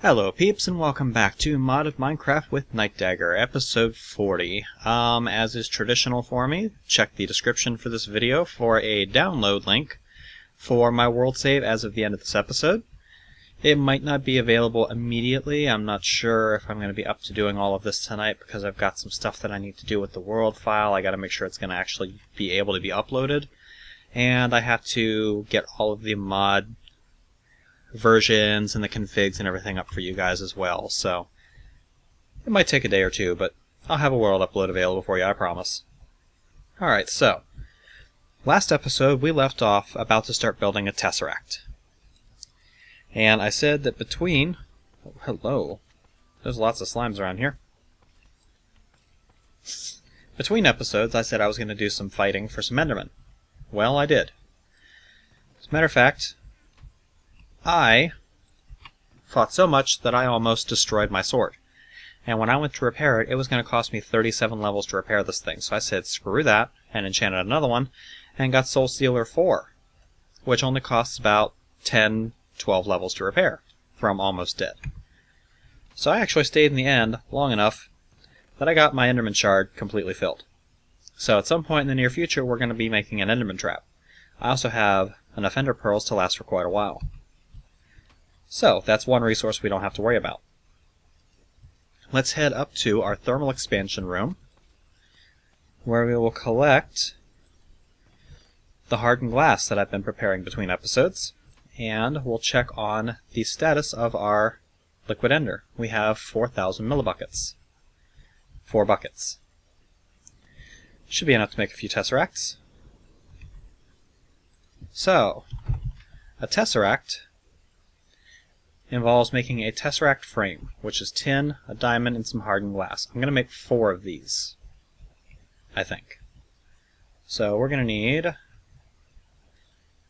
Hello peeps and welcome back to Mod of Minecraft with Nightdagger, episode 40. As is traditional for me, check the description for this video for a download link for my world save as of the end of this episode. It might not be available immediately. I'm not sure if I'm going to be up to doing all of this tonight because I've got some stuff that I need to do with the world file. I got to make sure it's going to actually be able to be uploaded. And I have to get all of the mod versions and the configs and everything up for you guys as well, so it might take a day or two, but I'll have a world upload available for you, I promise. Alright, so last episode we left off about to start building a tesseract, and I said that between hello, there's lots of slimes around here. Between episodes I said I was going to do some fighting for some endermen. Well, I did. As a matter of fact, I fought so much that I almost destroyed my sword. And when I went to repair it, it was going to cost me 37 levels to repair this thing. So I said, screw that, and enchanted another one, and got Soul Stealer 4, which only costs about 10, 12 levels to repair, from almost dead. So I actually stayed in the end long enough that I got my Enderman shard completely filled. So at some point in the near future, we're going to be making an Enderman trap. I also have enough Ender Pearls to last for quite a while. So, that's one resource we don't have to worry about. Let's head up to our thermal expansion room, where we will collect the hardened glass that I've been preparing between episodes, and we'll check on the status of our liquid ender. We have 4,000 millibuckets. 4 buckets. Should be enough to make a few tesseracts. So, a tesseract involves making a tesseract frame, which is tin, a diamond, and some hardened glass. I'm going to make 4 of these, I think. So we're going to need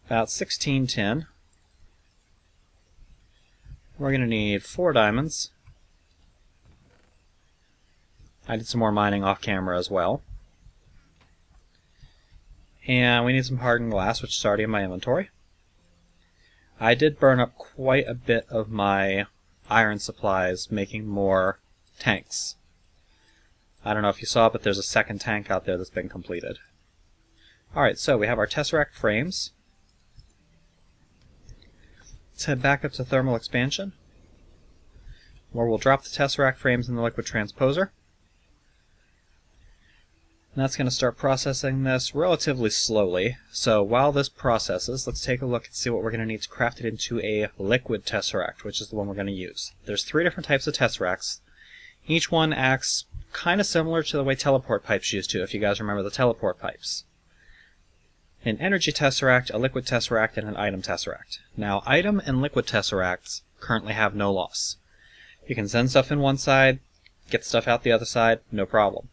about 16 tin. We're going to need 4 diamonds. I did some more mining off camera as well. And we need some hardened glass, which is already in my inventory. I did burn up quite a bit of my iron supplies making more tanks. I don't know if you saw, but there's a second tank out there that's been completed. Alright, so we have our tesseract frames. Let's head back up to thermal expansion, where we'll drop the tesseract frames in the liquid transposer. And that's going to start processing this relatively slowly. So while this processes, let's take a look and see what we're going to need to craft it into a liquid tesseract, which is the one we're going to use. There's 3 different types of tesseracts. Each one acts kind of similar to the way teleport pipes used to, if you guys remember the teleport pipes. An energy tesseract, a liquid tesseract, and an item tesseract. Now, item and liquid tesseracts currently have no loss. You can send stuff in one side, get stuff out the other side, no problem.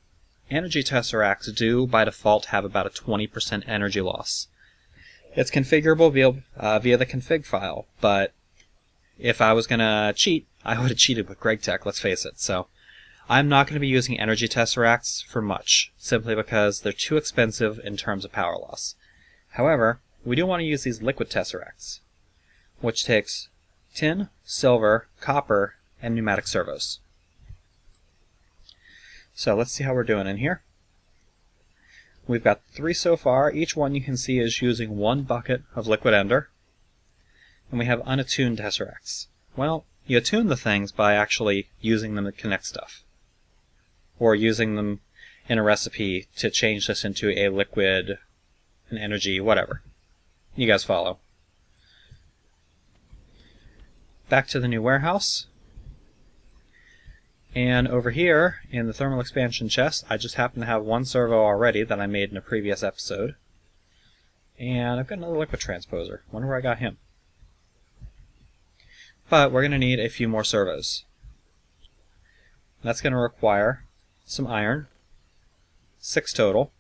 Energy tesseracts do, by default, have about a 20% energy loss. It's configurable via the config file, but if I was going to cheat, I would have cheated with GregTech, let's face it. So I'm not going to be using energy tesseracts for much, simply because they're too expensive in terms of power loss. However, we do want to use these liquid tesseracts, which takes tin, silver, copper, and pneumatic servos. So let's see how we're doing in here. We've got 3 so far. Each one you can see is using 1 bucket of liquid ender. And we have unattuned tesseracts. Well, you attune the things by actually using them to connect stuff. Or using them in a recipe to change this into a liquid, an energy, whatever. You guys follow. Back to the new warehouse. And over here, in the thermal expansion chest, I just happen to have 1 servo already that I made in a previous episode. And I've got another liquid transposer. Wonder where I got him. But we're going to need a few more servos. That's going to require some iron, 6 total.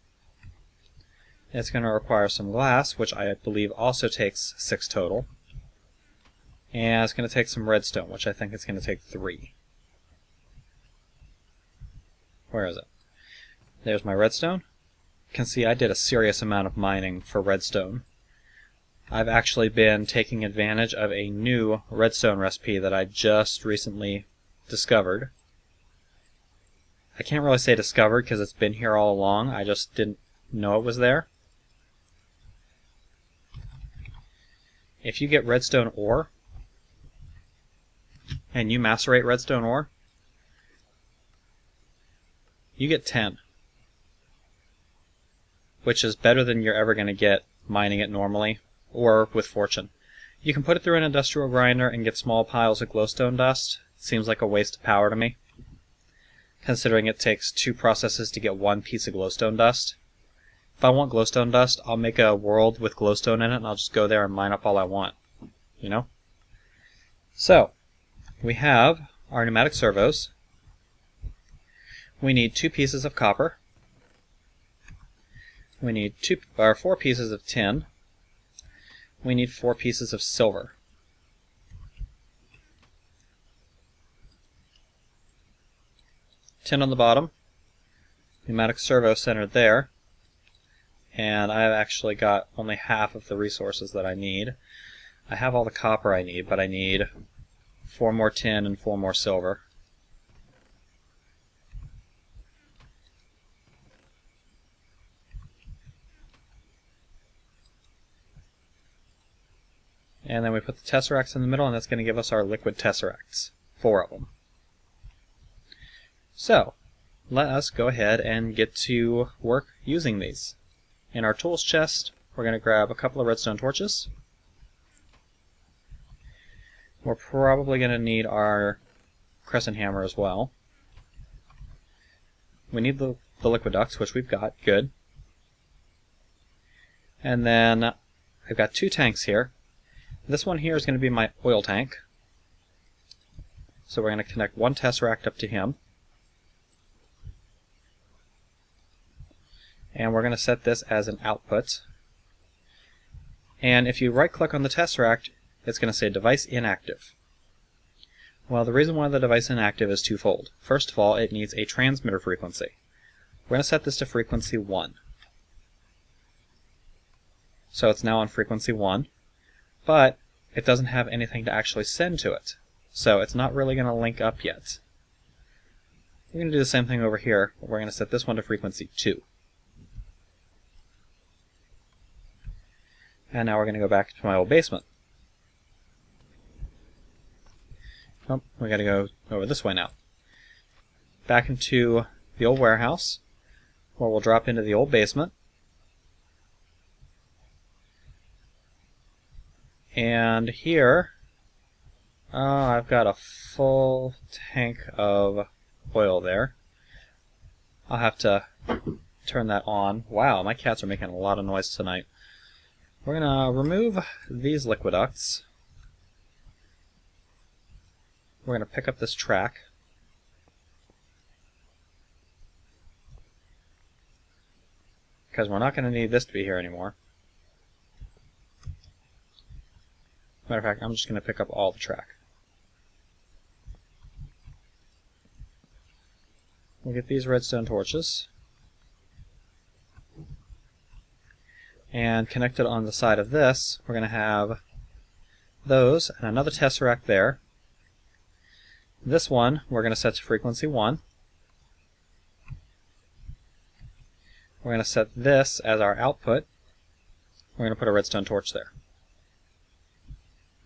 It's going to require some glass, which I believe also takes 6 total. And it's going to take some redstone, which I think it's going to take 3. Where is it? There's my redstone. You can see I did a serious amount of mining for redstone. I've actually been taking advantage of a new redstone recipe that I just recently discovered. I can't really say discovered because it's been here all along. I just didn't know it was there. If you get redstone ore and you macerate redstone ore, you get 10, which is better than you're ever going to get mining it normally or with fortune. You can put it through an industrial grinder and get small piles of glowstone dust. It seems like a waste of power to me, considering it takes 2 processes to get 1 piece of glowstone dust. If I want glowstone dust, I'll make a world with glowstone in it and I'll just go there and mine up all I want. You know? So, we have our pneumatic servos. We need 2 pieces of copper. We need 4 pieces of tin. We need 4 pieces of silver. Tin on the bottom, pneumatic servo centered there, and I've actually got only half of the resources that I need. I have all the copper I need, but I need 4 more tin and 4 more silver. And then we put the tesseracts in the middle, and that's going to give us our liquid tesseracts. 4 of them. So, let us go ahead and get to work using these. In our tools chest, we're going to grab a couple of redstone torches. We're probably going to need our crescent hammer as well. We need the liquid ducts, which we've got. Good. And then I've got 2 tanks here. This one here is going to be my oil tank. So we're going to connect 1 tesseract up to him. And we're going to set this as an output. And if you right click on the tesseract, it's going to say device inactive. Well, the reason why the device is inactive is twofold. First of all, it needs a transmitter frequency. We're going to set this to frequency 1. So it's now on frequency 1. But it doesn't have anything to actually send to it. So it's not really going to link up yet. We're going to do the same thing over here. We're going to set this one to frequency 2. And now we're going to go back to my old basement. Oh, we got to go over this way now. Back into the old warehouse, where we'll drop into the old basement. And here, I've got a full tank of oil there. I'll have to turn that on. Wow, my cats are making a lot of noise tonight. We're going to remove these liquid ducts. We're going to pick up this track. Because we're not going to need this to be here anymore. Matter of fact, I'm just going to pick up all the track. We'll get these redstone torches. And connected on the side of this, we're going to have those and another tesseract there. This one we're going to set to frequency 1. We're going to set this as our output. We're going to put a redstone torch there.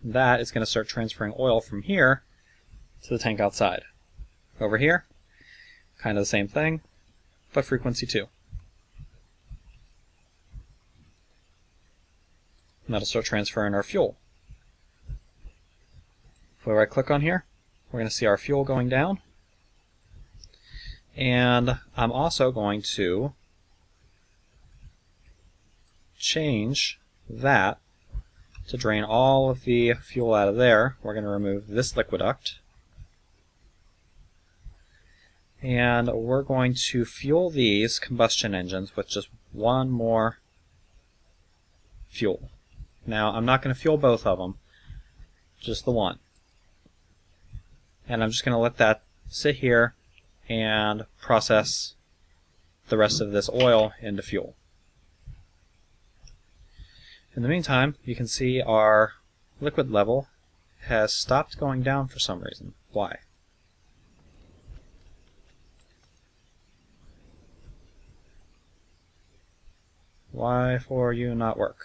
That is going to start transferring oil from here to the tank outside. Over here, kind of the same thing, but frequency 2. And that'll start transferring our fuel. If we right click on here, we're going to see our fuel going down. And I'm also going to change that to drain all of the fuel out of there. We're going to remove this liquid duct. And we're going to fuel these combustion engines with just 1 more fuel. Now, I'm not going to fuel both of them, just the one. And I'm just going to let that sit here and process the rest of this oil into fuel. In the meantime, you can see our liquid level has stopped going down for some reason. Why? Why for you not work?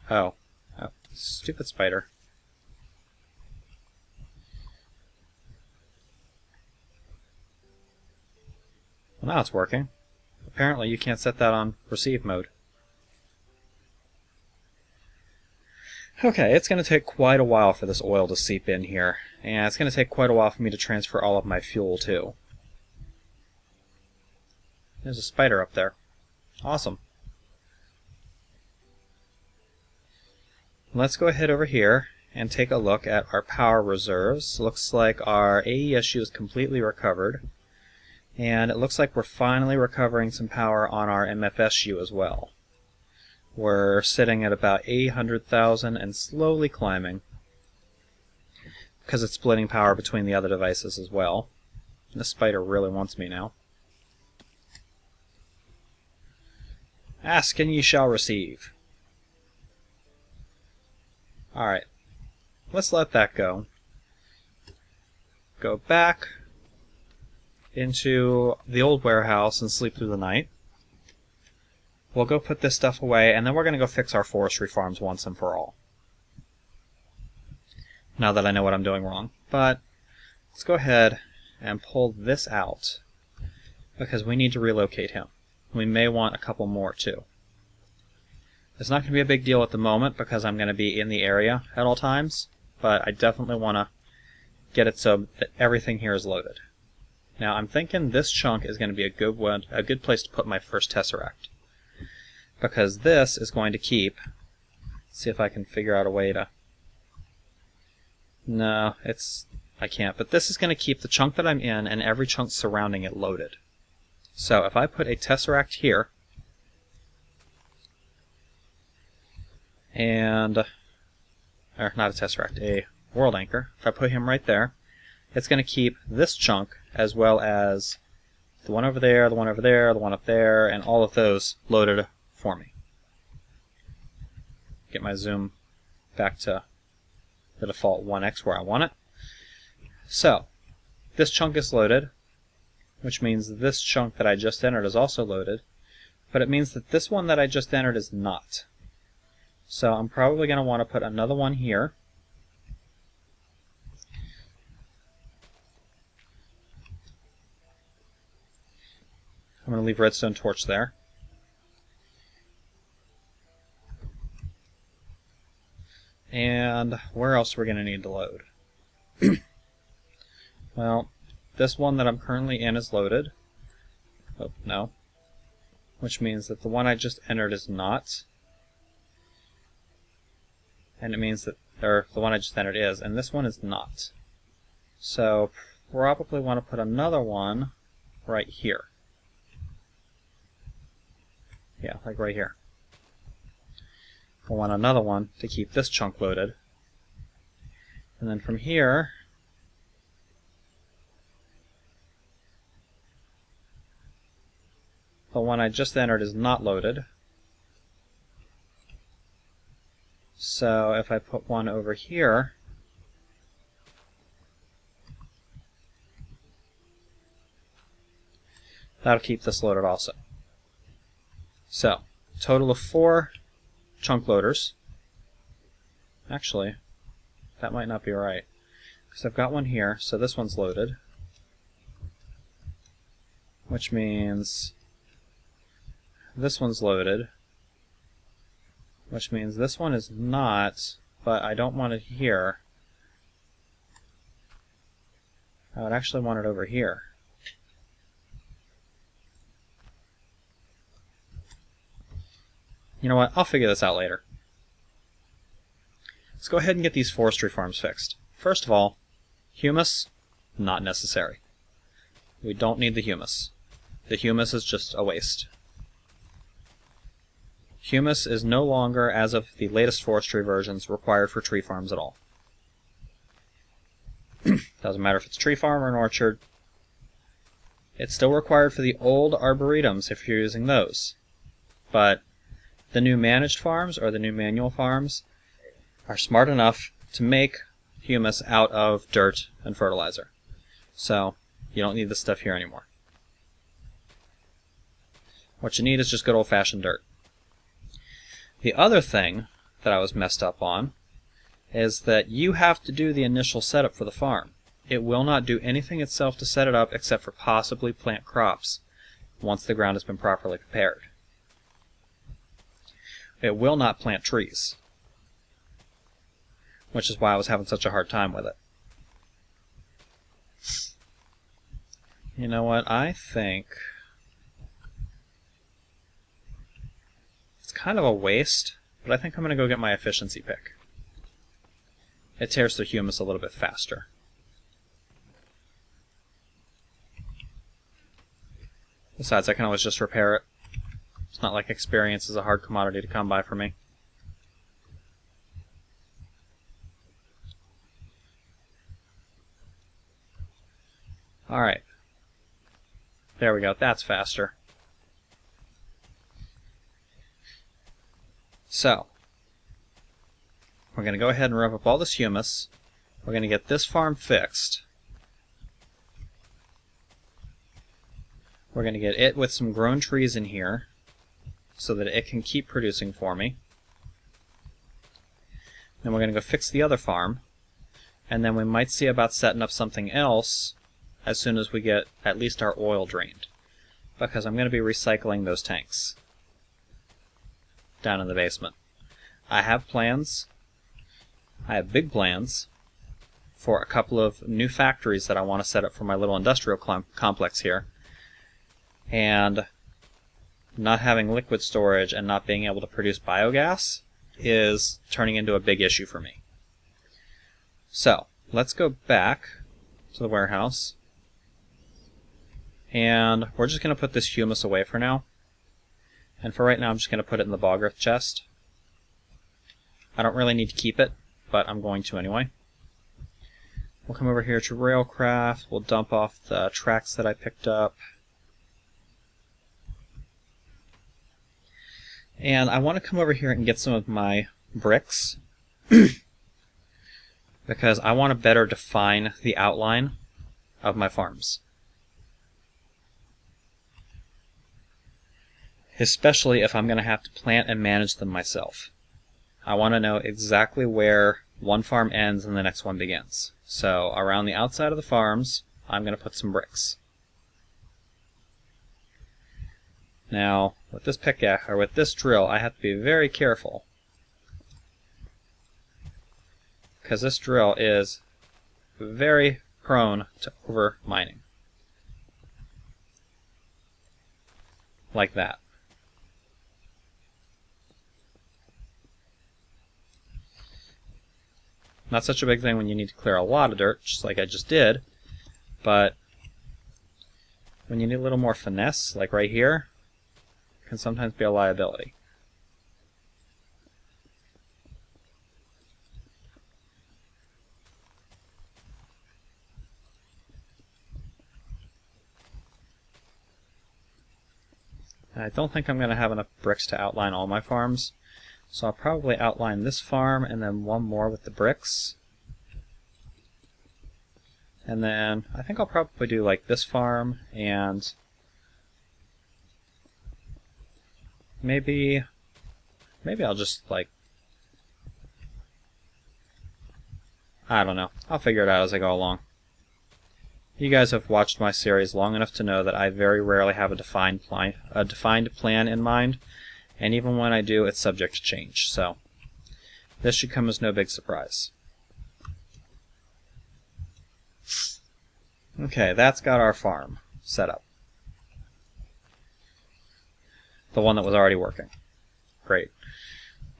Oh, stupid spider. Well, now it's working. Apparently you can't set that on receive mode. Okay, it's going to take quite a while for this oil to seep in here, and it's going to take quite a while for me to transfer all of my fuel too. There's a spider up there. Awesome. Let's go ahead over here and take a look at our power reserves. Looks like our AESU is completely recovered, and it looks like we're finally recovering some power on our MFSU as well. We're sitting at about 800,000 and slowly climbing because it's splitting power between the other devices as well. This spider really wants me now. Ask and ye shall receive. Alright, let's let that go. Go back into the old warehouse and sleep through the night. We'll go put this stuff away, and then we're going to go fix our forestry farms once and for all. Now that I know what I'm doing wrong. But let's go ahead and pull this out, because we need to relocate him. We may want a couple more too. It's not going to be a big deal at the moment because I'm going to be in the area at all times, but I definitely want to get it so that everything here is loaded. Now I'm thinking this chunk is going to be a good place to put my first tesseract, because this is going to keep. Let's see if I can figure out a way to. No, I can't. But this is going to keep the chunk that I'm in and every chunk surrounding it loaded. So if I put a tesseract here, and or not a tesseract, a world anchor. If I put him right there, it's going to keep this chunk as well as the one over there, the one over there, the one up there, and all of those loaded for me. Get my zoom back to the default 1x where I want it. So, this chunk is loaded, which means this chunk that I just entered is also loaded, but it means that this one that I just entered is not. So I'm probably going to want to put another one here. I'm going to leave redstone torch there. And where else are we going to need to load? Well, this one that I'm currently in is loaded. Oh, no. Which means that the one I just entered is not. And it means that, or the one I just entered is, and this one is not. So probably want to put another one right here. Yeah, like right here. I want another one to keep this chunk loaded. And then from here, the one I just entered is not loaded. So if I put one over here, that'll keep this loaded also. So, total of 4 chunk loaders. Actually, that might not be right, because I've got one here, so this one's loaded, which means this one's loaded, which means this one is not, but I don't want it here. I would actually want it over here. You know what? I'll figure this out later. Let's go ahead and get these forestry farms fixed. First of all, humus, not necessary. We don't need the humus. The humus is just a waste. Humus is no longer, as of the latest forestry versions, required for tree farms at all. Doesn't matter if it's a tree farm or an orchard. It's still required for the old arboretums if you're using those. But the new managed farms, or the new manual farms, are smart enough to make humus out of dirt and fertilizer. So you don't need this stuff here anymore. What you need is just good old-fashioned dirt. The other thing that I was messed up on is that you have to do the initial setup for the farm. It will not do anything itself to set it up except for possibly plant crops once the ground has been properly prepared. It will not plant trees, which is why I was having such a hard time with it. You know what? I think it's kind of a waste, but I think I'm going to go get my efficiency pick. It tears through humus a little bit faster. Besides, I can always just repair it. It's not like experience is a hard commodity to come by for me. Alright. There we go. That's faster. So, we're going to go ahead and rev up all this humus. We're going to get this farm fixed. We're going to get it with some grown trees in here so that it can keep producing for me. Then we're going to go fix the other farm, and then we might see about setting up something else as soon as we get at least our oil drained, because I'm going to be recycling those tanks down in the basement. I have plans. I have big plans for a couple of new factories that I want to set up for my little industrial complex here. And not having liquid storage and not being able to produce biogas is turning into a big issue for me. So, let's go back to the warehouse. And we're just going to put this humus away for now. And for right now, I'm just going to put it in the bog earth chest. I don't really need to keep it, but I'm going to anyway. We'll come over here to Railcraft. We'll dump off the tracks that I picked up. And I want to come over here and get some of my bricks because I want to better define the outline of my farms. Especially if I'm going to have to plant and manage them myself. I want to know exactly where one farm ends and the next one begins. So around the outside of the farms, I'm going to put some bricks. Now, with this pickaxe, or with this drill, I have to be very careful, because this drill is very prone to over mining. Like that. Not such a big thing when you need to clear a lot of dirt, just like I just did, but when you need a little more finesse, like right here, can sometimes be a liability. I don't think I'm going to have enough bricks to outline all my farms, so I'll probably outline this farm and then one more with the bricks. And then I think I'll probably do like this farm and maybe I'll just like, I don't know. I'll figure it out as I go along. You guys have watched my series long enough to know that I very rarely have a defined plan in mind, and even when I do, it's subject to change. So this should come as no big surprise. Okay, that's got our farm set up. The one that was already working. Great.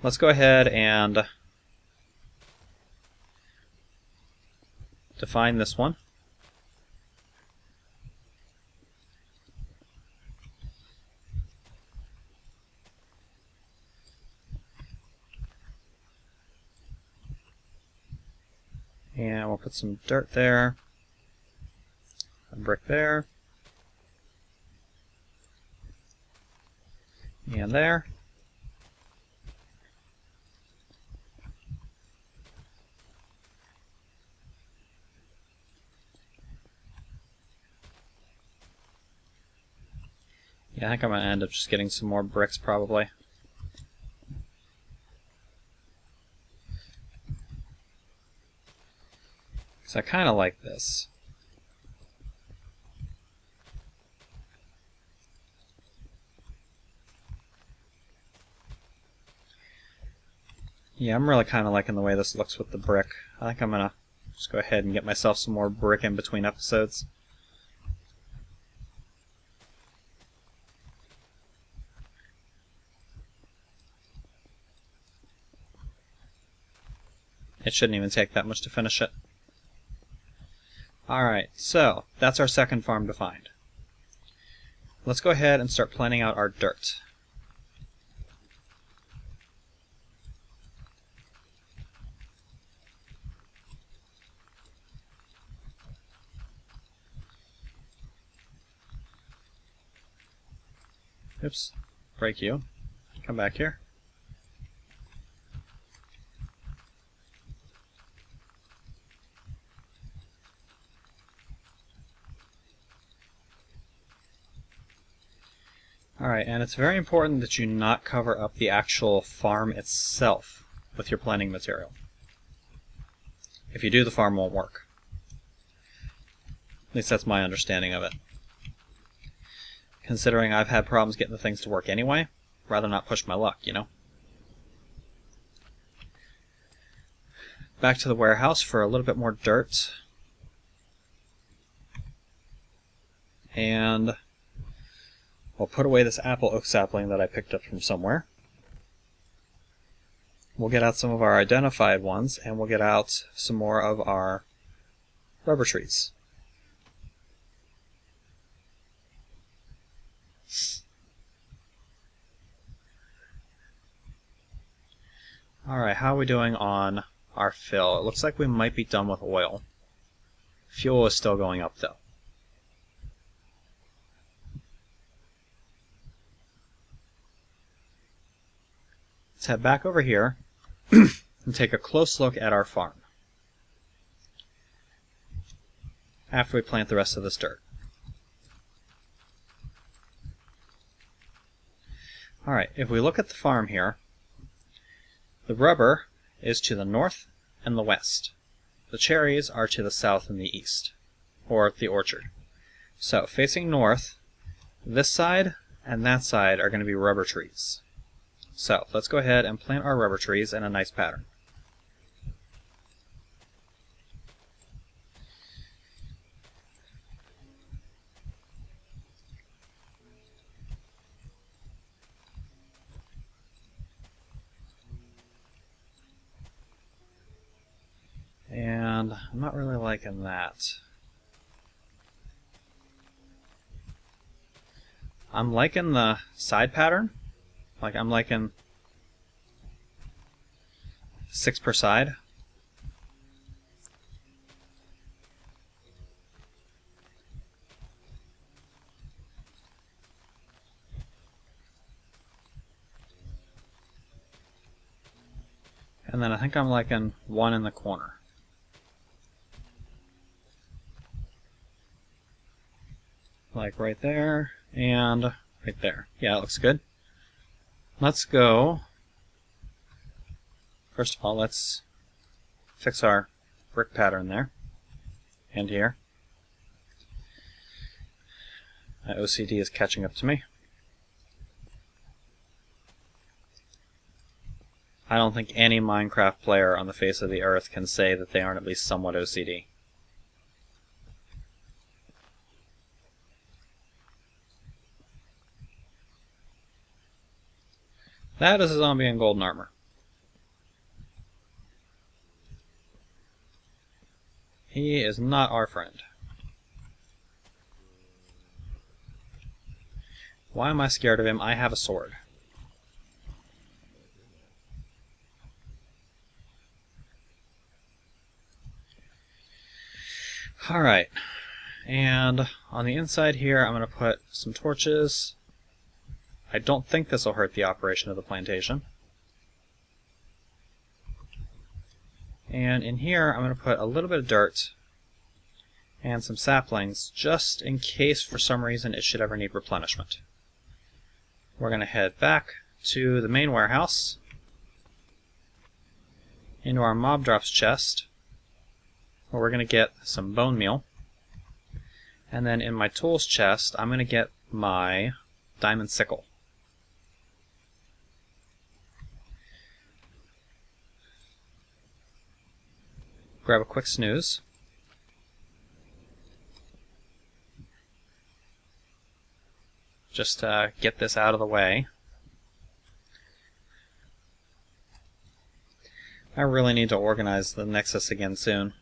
Let's go ahead and define this one. And we'll put some dirt there, a brick there. And there. Yeah, I think I'm going to end up just getting some more bricks probably. Because I kind of like this. Yeah, I'm really kind of liking the way this looks with the brick. I think I'm going to just go ahead and get myself some more brick in between episodes. It shouldn't even take that much to finish it. Alright, so that's our second farm defined. Let's go ahead and start planning out our dirt. Oops, break you. Come back here. Alright, and it's very important that you not cover up the actual farm itself with your planting material. If you do, the farm won't work. At least that's my understanding of it. Considering I've had problems getting the things to work anyway, rather not push my luck, you know? Back to the warehouse for a little bit more dirt. And we'll put away this apple oak sapling that I picked up from somewhere. We'll get out some of our identified ones, and we'll get out some more of our rubber trees. Alright, how are we doing on our fill? It looks like we might be done with oil. Fuel is still going up though. Let's head back over here and take a close look at our farm after we plant the rest of this dirt. Alright, if we look at the farm here, the rubber is to the north and the west. The cherries are to the south and the east, or the orchard. So, facing north, this side and that side are going to be rubber trees. So, let's go ahead and plant our rubber trees in a nice pattern. And I'm not really liking that. I'm liking the side pattern. Like, I'm liking 6 per side. And then I think I'm liking 1 in the corner. Like right there and right there. Yeah, it looks good. Let's go. First of all, let's fix our brick pattern there and here. My OCD is catching up to me. I don't think any Minecraft player on the face of the earth can say that they aren't at least somewhat OCD. That is a zombie in golden armor. He is not our friend. Why am I scared of him? I have a sword. Alright. And on the inside here, I'm going to put some torches. I don't think this will hurt the operation of the plantation. And in here, I'm going to put a little bit of dirt and some saplings, just in case for some reason it should ever need replenishment. We're going to head back to the main warehouse, into our mob drops chest, where we're going to get some bone meal. And then in my tools chest, I'm going to get my diamond sickle. Grab a quick snooze. Just to get this out of the way. I really need to organize the Nexus again soon.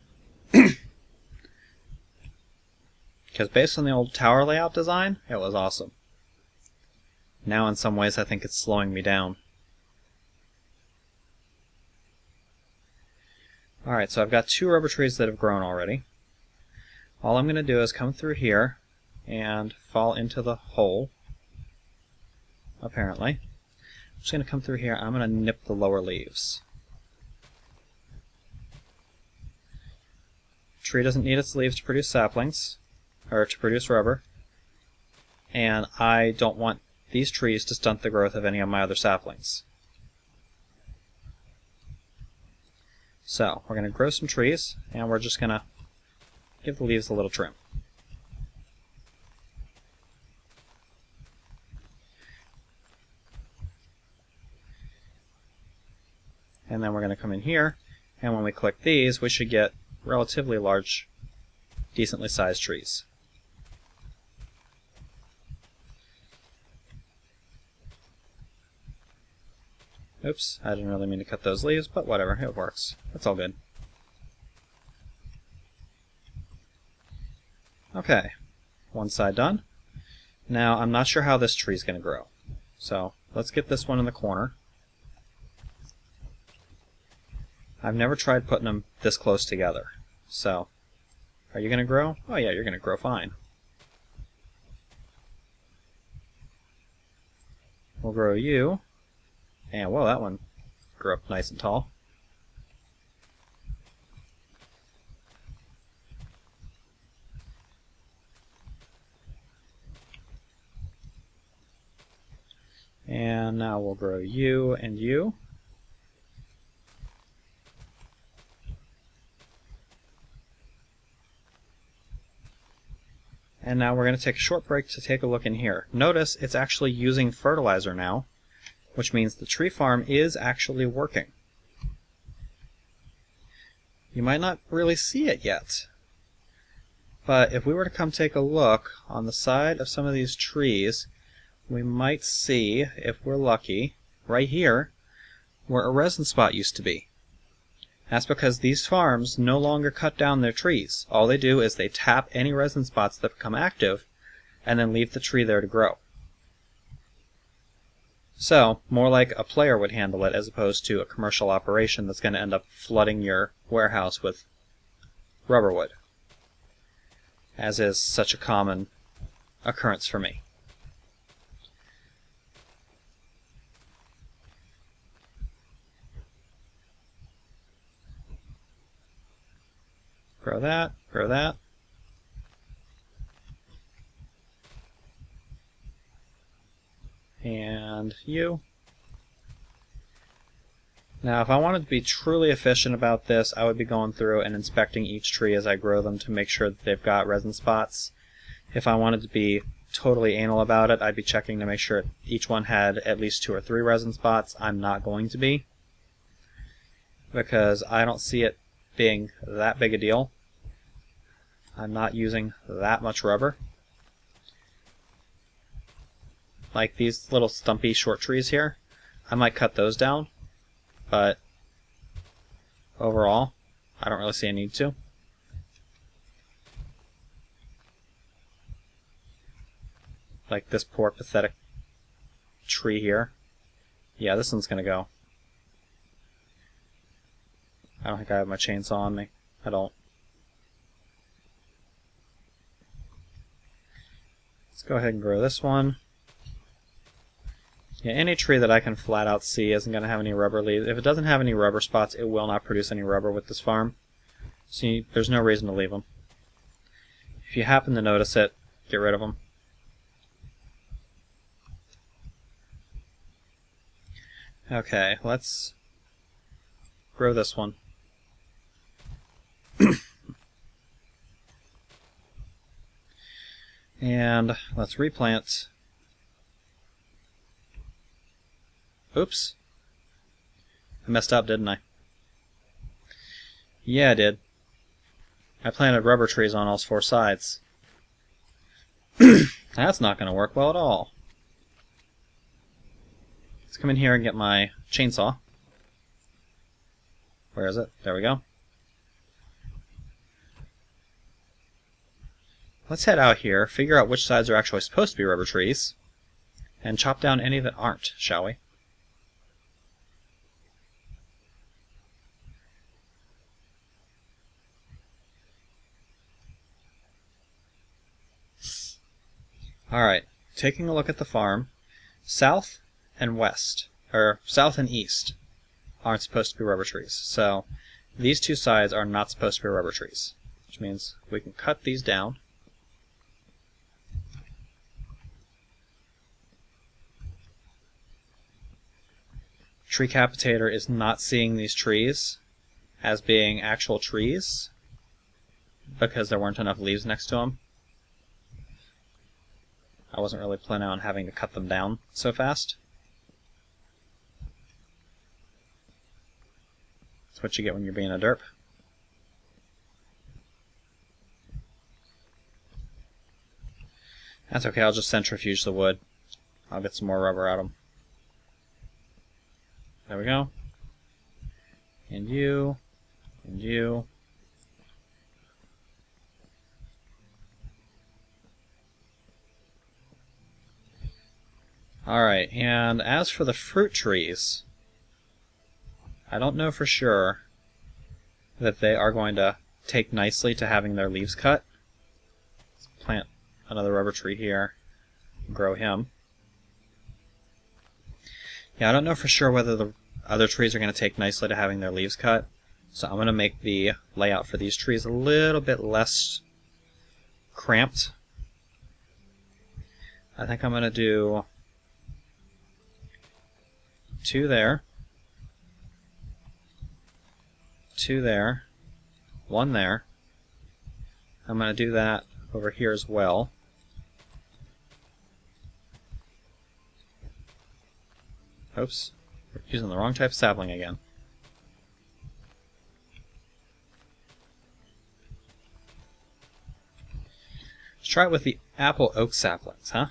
Because based on the old tower layout design, it was awesome. Now in some ways I think it's slowing me down. Alright, so I've got 2 rubber trees that have grown already. All I'm going to do is come through here and fall into the hole, apparently. I'm just going to come through here, I'm going to nip the lower leaves. Tree doesn't need its leaves to produce saplings, or to produce rubber, and I don't want these trees to stunt the growth of any of my other saplings. So, we're going to grow some trees, and we're just going to give the leaves a little trim. And then we're going to come in here, and when we click these, we should get relatively large, decently sized trees. Oops, I didn't really mean to cut those leaves, but whatever, it works. It's all good. Okay, one side done. Now, I'm not sure how this tree is going to grow. So, let's get this one in the corner. I've never tried putting them this close together. So, are you going to grow? Oh yeah, you're going to grow fine. We'll grow you. And whoa, that one grew up nice and tall. And now we'll grow you and you. And now we're going to take a short break to take a look in here. Notice it's actually using fertilizer now, which means the tree farm is actually working. You might not really see it yet, but if we were to come take a look on the side of some of these trees, we might see, if we're lucky, right here, where a resin spot used to be. That's because these farms no longer cut down their trees. All they do is they tap any resin spots that become active, and then leave the tree there to grow. So, more like a player would handle it as opposed to a commercial operation that's going to end up flooding your warehouse with rubber wood, as is such a common occurrence for me. Grow that, grow that. And you. Now, if I wanted to be truly efficient about this, I would be going through and inspecting each tree as I grow them to make sure that they've got resin spots. If I wanted to be totally anal about it, I'd be checking to make sure each one had at least 2 or 3 resin spots. I'm not going to be, because I don't see it being that big a deal. I'm not using that much rubber. Like these little stumpy short trees here, I might cut those down, but overall, I don't really see a need to. Like this poor pathetic tree here. Yeah, this one's gonna go. I don't think I have my chainsaw on me. I don't. Let's go ahead and grow this one. Yeah, any tree that I can flat out see isn't going to have any rubber leaves. If it doesn't have any rubber spots, it will not produce any rubber with this farm. See, there's no reason to leave them. If you happen to notice it, get rid of them. Okay, let's grow this one. And let's replant. Oops. I messed up, didn't I? Yeah, I did. I planted rubber trees on all 4 sides. That's not going to work well at all. Let's come in here and get my chainsaw. Where is it? There we go. Let's head out here, figure out which sides are actually supposed to be rubber trees, and chop down any that aren't, shall we? Alright, taking a look at the farm, south and west, or south and east, aren't supposed to be rubber trees. So these 2 sides are not supposed to be rubber trees, which means we can cut these down. Tree Capitator is not seeing these trees as being actual trees because there weren't enough leaves next to them. I wasn't really planning on having to cut them down so fast. That's what you get when you're being a derp. That's okay, I'll just centrifuge the wood. I'll get some more rubber out of them. There we go. And you. And you. Alright, and as for the fruit trees, I don't know for sure that they are going to take nicely to having their leaves cut. Let's plant another rubber tree here, grow him. Yeah, I don't know for sure whether the other trees are going to take nicely to having their leaves cut, so I'm going to make the layout for these trees a little bit less cramped. I think I'm going to do 2 there, 2 there, 1 there. I'm going to do that over here as well. Oops, we're using the wrong type of sapling again. Let's try it with the apple oak saplings, huh?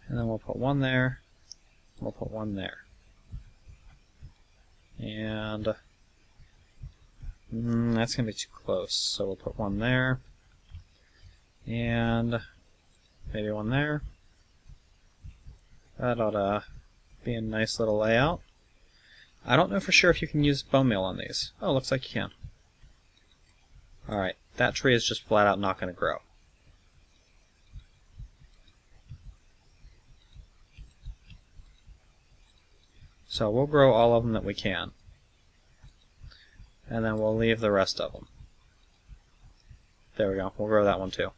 And then we'll put 1 there, we'll put 1 there. And that's going to be too close, so we'll put 1 there, and maybe 1 there. That ought to be a nice little layout. I don't know for sure if you can use bone meal on these. Oh, looks like you can. Alright, that tree is just flat out not going to grow. So we'll grow all of them that we can. And then we'll leave the rest of them. There we go. We'll grow that one too.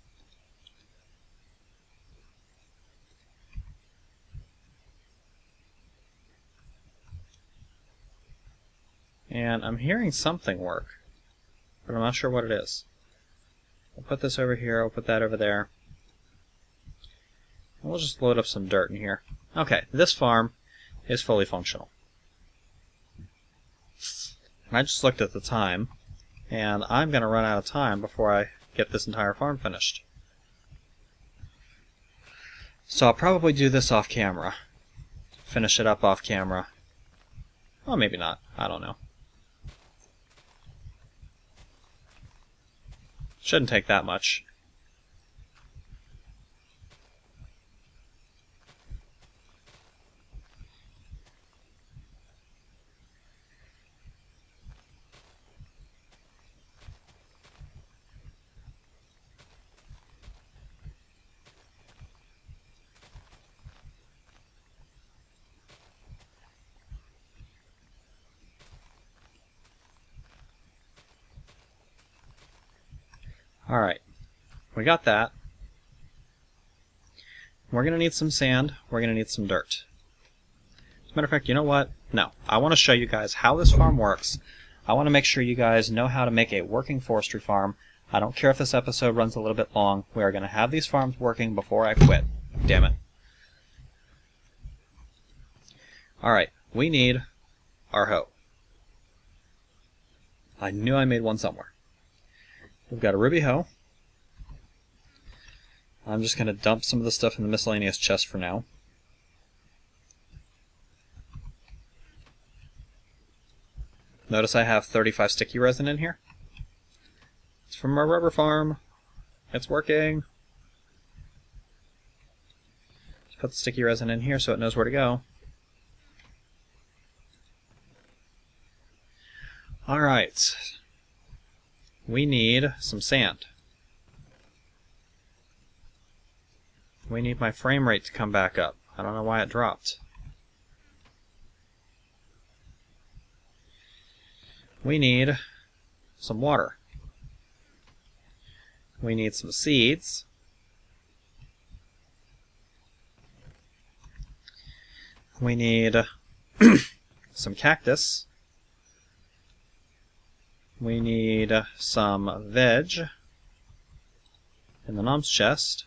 And I'm hearing something work, but I'm not sure what it is. I'll put this over here, I'll put that over there. And we'll just load up some dirt in here. Okay, this farm is fully functional. And I just looked at the time, and I'm going to run out of time before I get this entire farm finished. So I'll probably do this off camera. Finish it up off camera. Well, maybe not. I don't know. Shouldn't take that much. Alright, we got that. We're going to need some sand, we're going to need some dirt. As a matter of fact, you know what? No, I want to show you guys how this farm works. I want to make sure you guys know how to make a working forestry farm. I don't care if this episode runs a little bit long. We are going to have these farms working before I quit. Damn it. Alright, we need our hoe. I knew I made one somewhere. We've got a ruby hoe. I'm just going to dump some of the stuff in the miscellaneous chest for now. Notice I have 35 sticky resin in here. It's from our rubber farm. It's working. Just put the sticky resin in here so it knows where to go. Alright. We need some sand. We need my frame rate to come back up. I don't know why it dropped. We need some water. We need some seeds. We need some cactus. We need some veg in the nom's chest.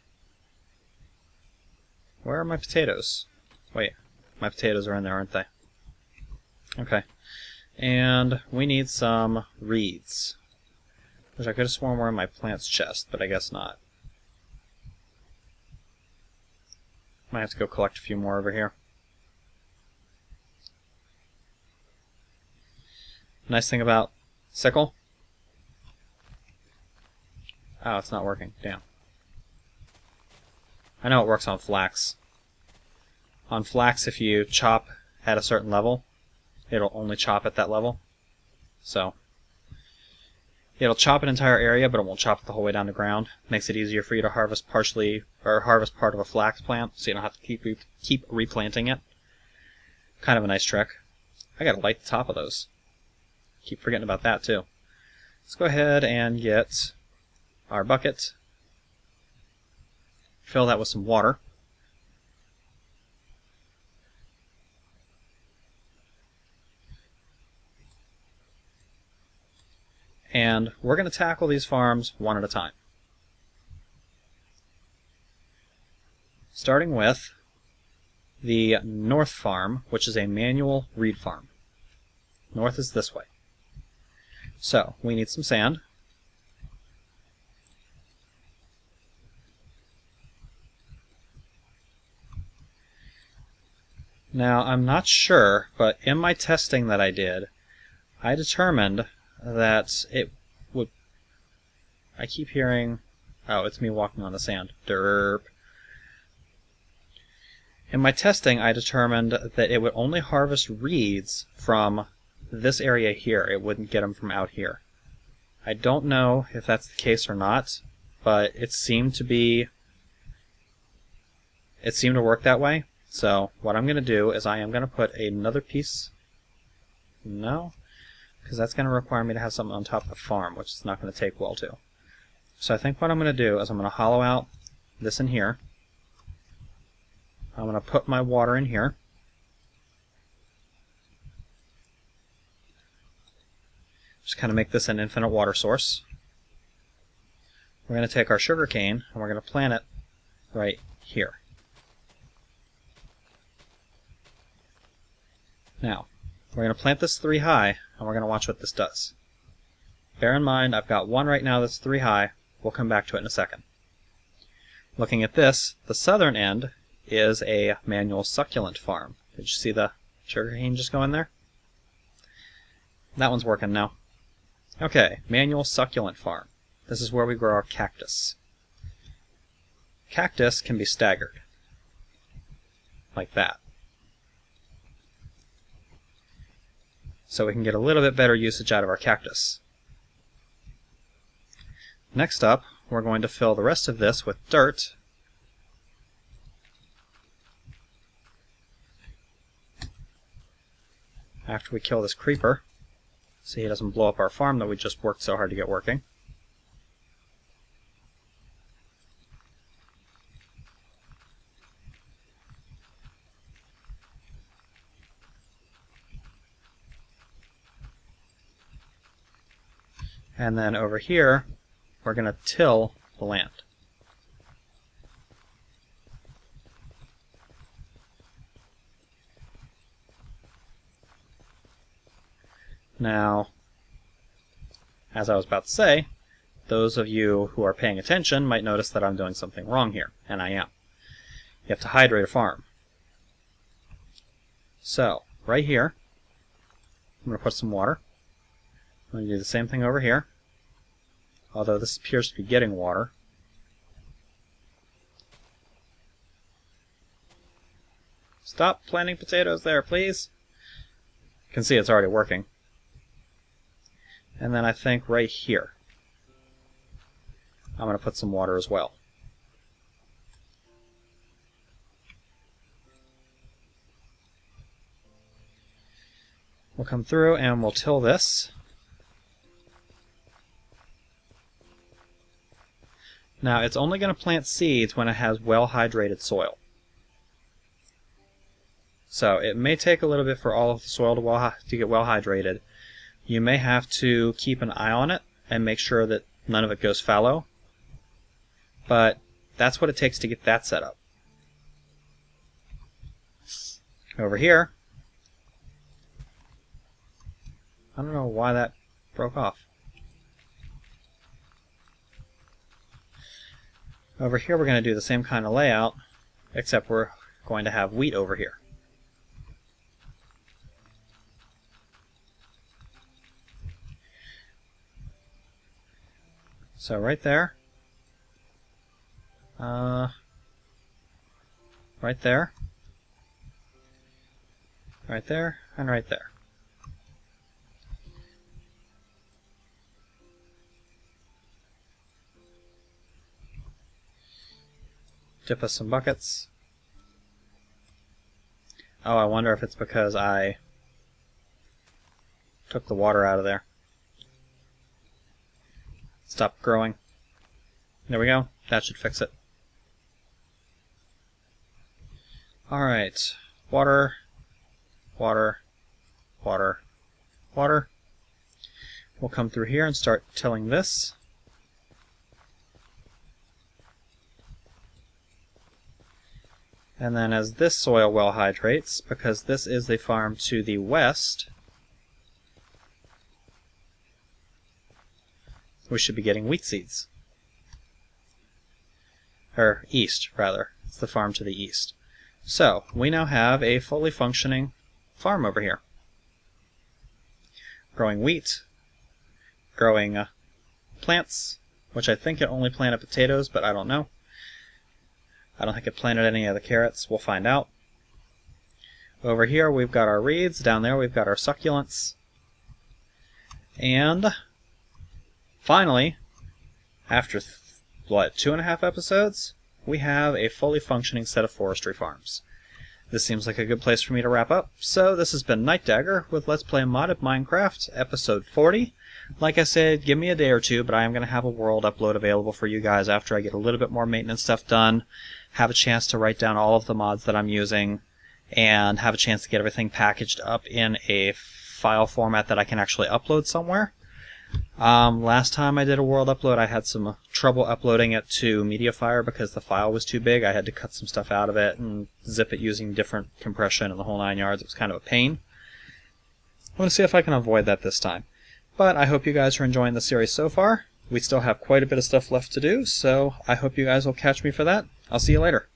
Where are my potatoes? Wait, my potatoes are in there, aren't they? Okay. And we need some reeds, which I could have sworn were in my plant's chest, but I guess not. Might have to go collect a few more over here. Nice thing about sickle. Oh, it's not working. Damn. I know it works on flax. On flax, if you chop at a certain level, it'll only chop at that level. So, it'll chop an entire area, but it won't chop it the whole way down to ground. Makes it easier for you to harvest harvest part of a flax plant, so you don't have to keep replanting it. Kind of a nice trick. I gotta light the top of those. Keep forgetting about that too. Let's go ahead and get our bucket. Fill that with some water. And we're going to tackle these farms one at a time. Starting with the north farm, which is a manual reed farm. North is this way. So, we need some sand. Now, I'm not sure, but in my testing that I did, I determined that it would... I keep hearing... Oh, it's me walking on the sand. Derp. In my testing, I determined that it would only harvest reeds from this area here. It wouldn't get them from out here. I don't know if that's the case or not, but it seemed to be... It seemed to work that way. So, what I'm going to do is I am going to put another piece... No? Because that's going to require me to have something on top of the farm, which is not going to take well to. So I think what I'm going to do is I'm going to hollow out this in here. I'm going to put my water in here. Just kind of make this an infinite water source. We're going to take our sugar cane and we're going to plant it right here. Now, we're going to plant this 3 high, and we're going to watch what this does. Bear in mind, I've got one right now that's 3 high. We'll come back to it in a second. Looking at this, the southern end is a manual succulent farm. Did you see the sugar cane just go in there? That one's working now. Okay, manual succulent farm. This is where we grow our cactus. Cactus can be staggered. Like that. So we can get a little bit better usage out of our cactus. Next up, we're going to fill the rest of this with dirt. After we kill this creeper, so he doesn't blow up our farm that we just worked so hard to get working. And then over here, we're going to till the land. Now, as I was about to say, those of you who are paying attention might notice that I'm doing something wrong here, and I am. You have to hydrate a farm. So, right here, I'm going to put some water. I'm going to do the same thing over here, although this appears to be getting water. Stop planting potatoes there, please. You can see it's already working. And then I think right here, I'm going to put some water as well. We'll come through and we'll till this. Now it's only going to plant seeds when it has well-hydrated soil. So it may take a little bit for all of the soil to get well hydrated. You may have to keep an eye on it and make sure that none of it goes fallow. But that's what it takes to get that set up. Over here, I don't know why that broke off. Over here we're going to do the same kind of layout, except we're going to have wheat over here. So right there, right there, right there, and right there. Dip us some buckets. Oh, I wonder if it's because I took the water out of there. Stop growing. There we go. That should fix it. Alright. Water, water, water, water. We'll come through here and start tilling this. And then as this soil well hydrates, because this is the farm to the west, we should be getting wheat seeds. Or east, rather. It's the farm to the east. So, we now have a fully functioning farm over here. Growing wheat, growing plants, which I think it only planted potatoes, but I don't know. I don't think it planted any of the carrots. We'll find out. Over here we've got our reeds. Down there we've got our succulents. And finally, after 2.5 episodes, we have a fully functioning set of forestry farms. This seems like a good place for me to wrap up. So this has been Nightdagger with Let's Play Modded Minecraft, episode 40. Like I said, give me a day or two, but I am going to have a world upload available for you guys after I get a little bit more maintenance stuff done, have a chance to write down all of the mods that I'm using, and have a chance to get everything packaged up in a file format that I can actually upload somewhere. Last time I did a world upload, I had some trouble uploading it to MediaFire because the file was too big. I had to cut some stuff out of it and zip it using different compression and the whole 9 yards. It was kind of a pain. I'm going to see if I can avoid that this time. But I hope you guys are enjoying the series so far. We still have quite a bit of stuff left to do, so I hope you guys will catch me for that. I'll see you later.